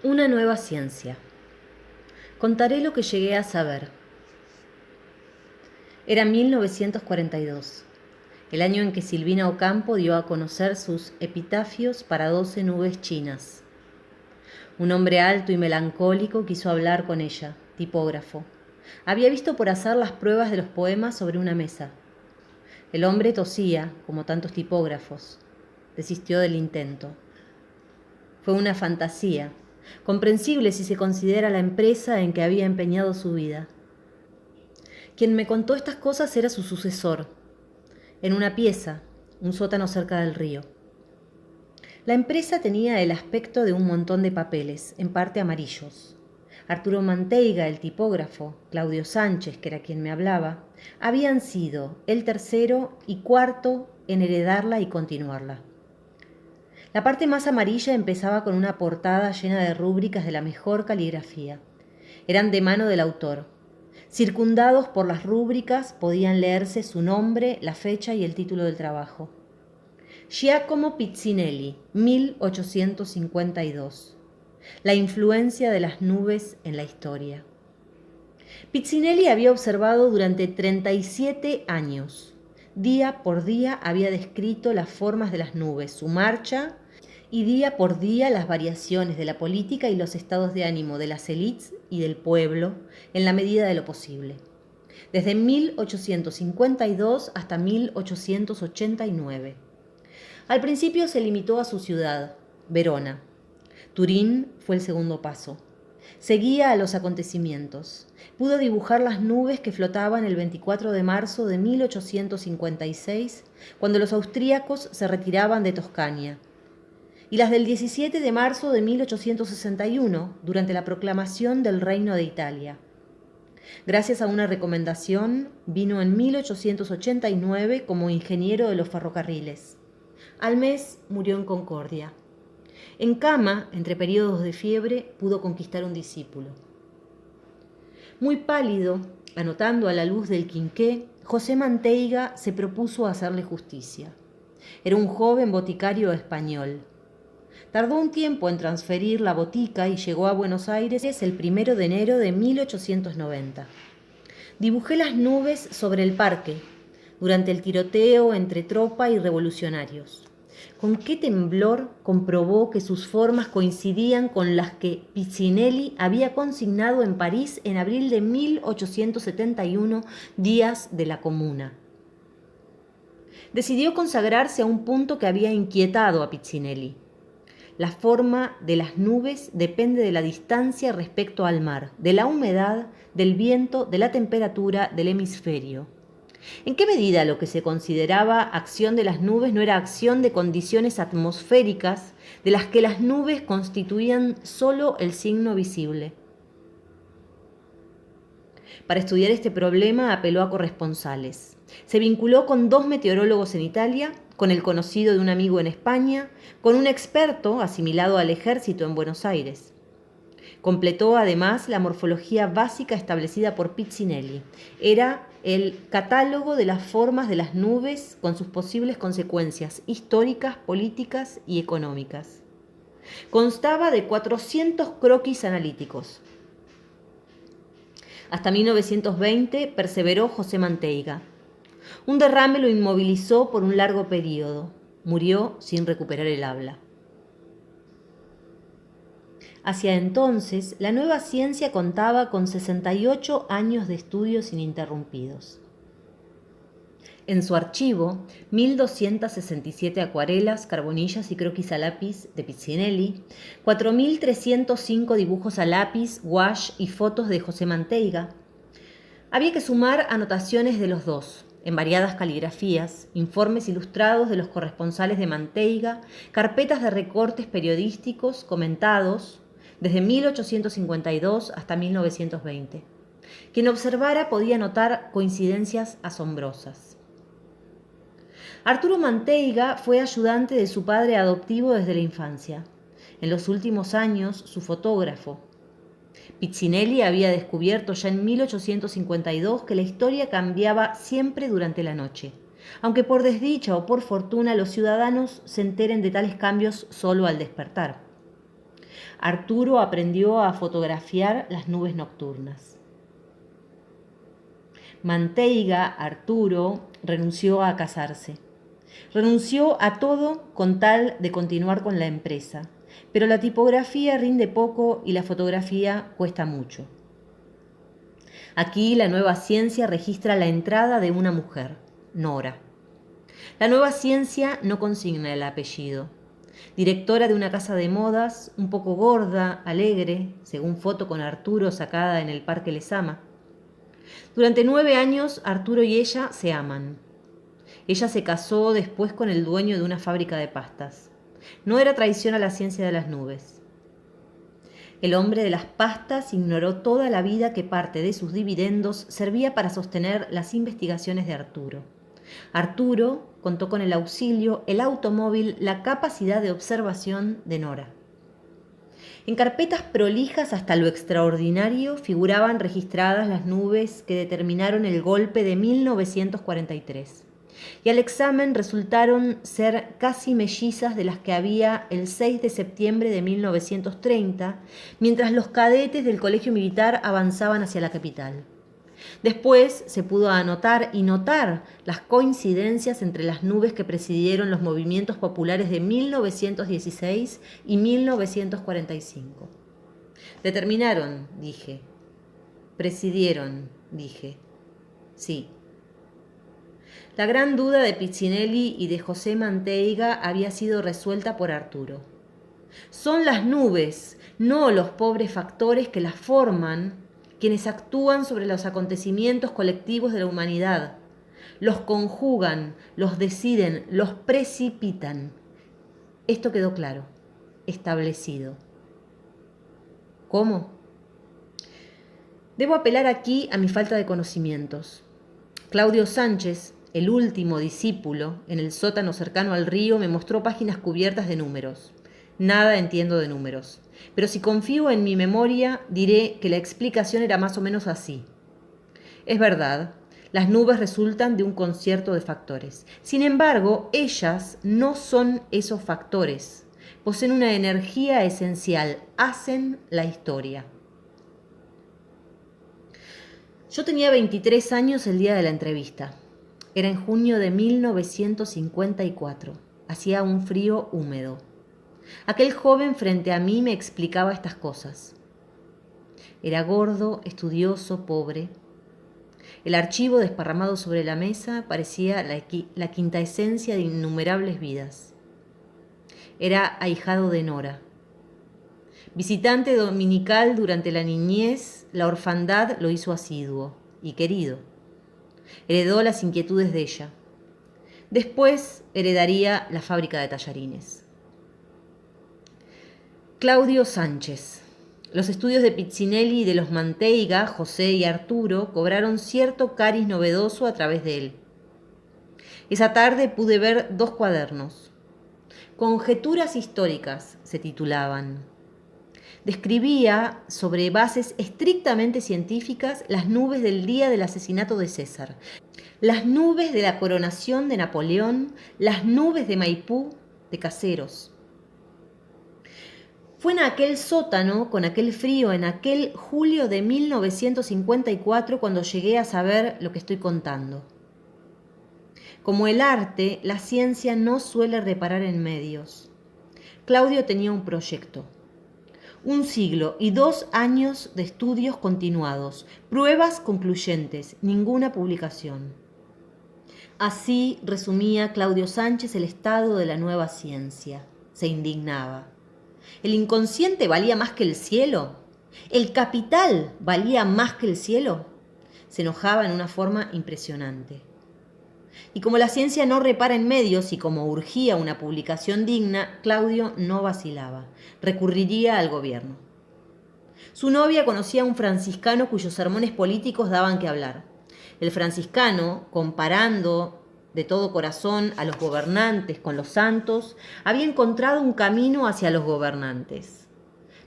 Una nueva ciencia. Contaré lo que llegué a saber. Era 1942, el año en que Silvina Ocampo dio a conocer sus epitafios para 12 nubes chinas. Un hombre alto y melancólico quiso hablar con ella, tipógrafo. Había visto por azar las pruebas de los poemas sobre una mesa. El hombre tosía, como tantos tipógrafos. Desistió del intento. Fue una fantasía, comprensible si se considera la empresa en que había empeñado su vida. Quien me contó estas cosas era su sucesor, en una pieza, un sótano cerca del río. La empresa tenía el aspecto de un montón de papeles, en parte amarillos. Arturo Manteiga, el tipógrafo, Claudio Sánchez, que era quien me hablaba, habían sido el tercero y cuarto en heredarla y continuarla. La parte más amarilla empezaba con una portada llena de rúbricas de la mejor caligrafía. Eran de mano del autor. Circundados por las rúbricas podían leerse su nombre, la fecha y el título del trabajo. Giacomo Pizzinelli, 1852. La influencia de las nubes en la historia. Pizzinelli había observado durante 37 años. Día por día había descrito las formas de las nubes, su marcha, y día por día las variaciones de la política y los estados de ánimo de las élites y del pueblo en la medida de lo posible. Desde 1852 hasta 1889. Al principio se limitó a su ciudad, Verona. Turín fue el segundo paso. Seguía a los acontecimientos. Pudo dibujar las nubes que flotaban el 24 de marzo de 1856, cuando los austríacos se retiraban de Toscania, y las del 17 de marzo de 1861, durante la proclamación del Reino de Italia. Gracias a una recomendación, vino en 1889 como ingeniero de los ferrocarriles. Al mes murió en Concordia. En cama, entre periodos de fiebre, pudo conquistar un discípulo. Muy pálido, anotando a la luz del quinqué, José Manteiga se propuso hacerle justicia. Era un joven boticario español. Tardó un tiempo en transferir la botica y llegó a Buenos Aires el 1 de enero de 1890. Dibujé las nubes sobre el parque, durante el tiroteo entre tropa y revolucionarios. Con qué temblor comprobó que sus formas coincidían con las que Pizzinelli había consignado en París en abril de 1871, días de la Comuna. Decidió consagrarse a un punto que había inquietado a Pizzinelli. La forma de las nubes depende de la distancia respecto al mar, de la humedad, del viento, de la temperatura del hemisferio. ¿En qué medida lo que se consideraba acción de las nubes no era acción de condiciones atmosféricas de las que las nubes constituían solo el signo visible? Para estudiar este problema apeló a corresponsales. Se vinculó con 2 meteorólogos en Italia, con el conocido de un amigo en España, con un experto asimilado al ejército en Buenos Aires. Completó además la morfología básica establecida por Pizzinelli. Era el catálogo de las formas de las nubes con sus posibles consecuencias históricas, políticas y económicas. Constaba de 400 croquis analíticos. Hasta 1920 perseveró José Manteiga. Un derrame lo inmovilizó por un largo periodo. Murió sin recuperar el habla. Hacia entonces, la nueva ciencia contaba con 68 años de estudios ininterrumpidos. En su archivo, 1.267 acuarelas, carbonillas y croquis a lápiz de Pizzinelli, 4.305 dibujos a lápiz, gouache y fotos de José Manteiga. Había que sumar anotaciones de los dos, en variadas caligrafías, informes ilustrados de los corresponsales de Manteiga, carpetas de recortes periodísticos comentados, desde 1852 hasta 1920. Quien observara podía notar coincidencias asombrosas. Arturo Manteiga fue ayudante de su padre adoptivo desde la infancia. En los últimos años, su fotógrafo. Pizzinelli había descubierto ya en 1852 que la historia cambiaba siempre durante la noche, aunque por desdicha o por fortuna los ciudadanos se enteren de tales cambios solo al despertar. Arturo aprendió a fotografiar las nubes nocturnas. Manteiga, Arturo, renunció a casarse. Renunció a todo con tal de continuar con la empresa, pero la tipografía rinde poco y la fotografía cuesta mucho. Aquí la nueva ciencia registra la entrada de una mujer, Nora. La nueva ciencia no consigna el apellido. Directora de una casa de modas, un poco gorda, alegre, según foto con Arturo sacada en el Parque Lezama. Durante 9 años, Arturo y ella se aman. Ella se casó después con el dueño de una fábrica de pastas. No era traición a la ciencia de las nubes. El hombre de las pastas ignoró toda la vida que parte de sus dividendos servía para sostener las investigaciones de Arturo. Arturo contó con el auxilio, el automóvil, la capacidad de observación de Nora. En carpetas prolijas hasta lo extraordinario figuraban registradas las nubes que determinaron el golpe de 1943. Y al examen resultaron ser casi mellizas de las que había el 6 de septiembre de 1930, mientras los cadetes del colegio militar avanzaban hacia la capital. Después se pudo anotar y notar las coincidencias entre las nubes que presidieron los movimientos populares de 1916 y 1945. Determinaron, dije. Presidieron, dije. Sí. La gran duda de Piccinelli y de José Manteiga había sido resuelta por Arturo. Son las nubes, no los pobres factores que las forman, quienes actúan sobre los acontecimientos colectivos de la humanidad. Los conjugan, los deciden, los precipitan. Esto quedó claro, establecido. ¿Cómo? Debo apelar aquí a mi falta de conocimientos. Claudio Sánchez, el último discípulo, en el sótano cercano al río, me mostró páginas cubiertas de números. Nada entiendo de números, pero si confío en mi memoria, diré que la explicación era más o menos así. Es verdad, las nubes resultan de un concierto de factores. Sin embargo, ellas no son esos factores. Poseen una energía esencial, hacen la historia. Yo tenía 23 años el día de la entrevista. Era en junio de 1954. Hacía un frío húmedo. Aquel joven frente a mí me explicaba estas cosas. Era gordo, estudioso, pobre. El archivo desparramado sobre la mesa parecía la quinta esencia de innumerables vidas. Era ahijado de Nora. Visitante dominical durante la niñez, la orfandad lo hizo asiduo y querido. Heredó las inquietudes de ella. Después heredaría la fábrica de tallarines. Claudio Sánchez. Los estudios de Piccinelli y de los Manteiga, José y Arturo, cobraron cierto cariz novedoso a través de él. Esa tarde pude ver 2 cuadernos. Conjeturas históricas se titulaban. Describía, sobre bases estrictamente científicas, las nubes del día del asesinato de César, las nubes de la coronación de Napoleón, las nubes de Maipú, de Caseros. Fue en aquel sótano, con aquel frío, en aquel julio de 1954, cuando llegué a saber lo que estoy contando. Como el arte, la ciencia no suele reparar en medios. Claudio tenía un proyecto. 1 siglo y 2 años de estudios continuados, pruebas concluyentes, ninguna publicación. Así resumía Claudio Sánchez el estado de la nueva ciencia. Se indignaba. ¿El inconsciente valía más que el cielo? ¿El capital valía más que el cielo? Se enojaba en una forma impresionante. Y como la ciencia no repara en medios y como urgía una publicación digna, Claudio no vacilaba. Recurriría al gobierno. Su novia conocía a un franciscano cuyos sermones políticos daban que hablar. El franciscano, comparando de todo corazón a los gobernantes con los santos, había encontrado un camino hacia los gobernantes.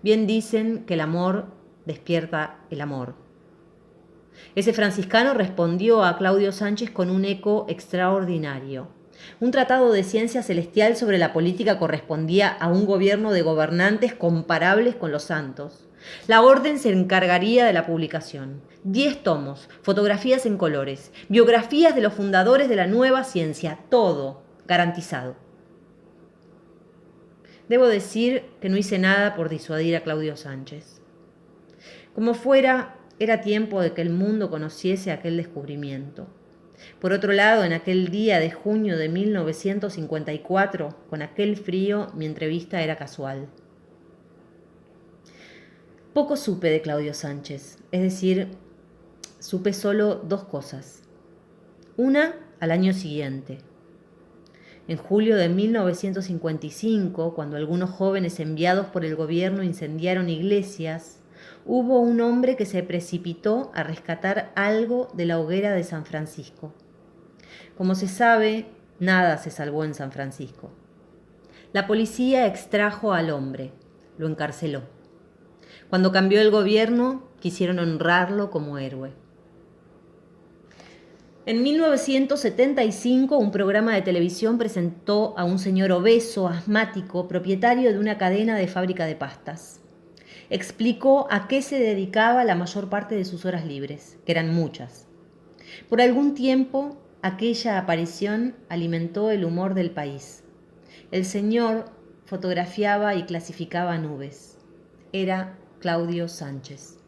Bien dicen que el amor despierta el amor. Ese franciscano respondió a Claudio Sánchez con un eco extraordinario. Un tratado de ciencia celestial sobre la política correspondía a un gobierno de gobernantes comparables con los santos. La orden se encargaría de la publicación. 10 tomos, fotografías en colores, biografías de los fundadores de la nueva ciencia, todo garantizado. Debo decir que no hice nada por disuadir a Claudio Sánchez. Como fuera, era tiempo de que el mundo conociese aquel descubrimiento. Por otro lado, en aquel día de junio de 1954, con aquel frío, mi entrevista era casual. Poco supe de Claudio Sánchez, es decir, supe solo 2 cosas. Una, al año siguiente. En julio de 1955, cuando algunos jóvenes enviados por el gobierno incendiaron iglesias, hubo un hombre que se precipitó a rescatar algo de la hoguera de San Francisco. Como se sabe, nada se salvó en San Francisco. La policía extrajo al hombre, lo encarceló. Cuando cambió el gobierno, quisieron honrarlo como héroe. En 1975, un programa de televisión presentó a un señor obeso, asmático, propietario de una cadena de fábrica de pastas. Explicó a qué se dedicaba la mayor parte de sus horas libres, que eran muchas. Por algún tiempo, aquella aparición alimentó el humor del país. El señor fotografiaba y clasificaba nubes. Era Claudio Sánchez.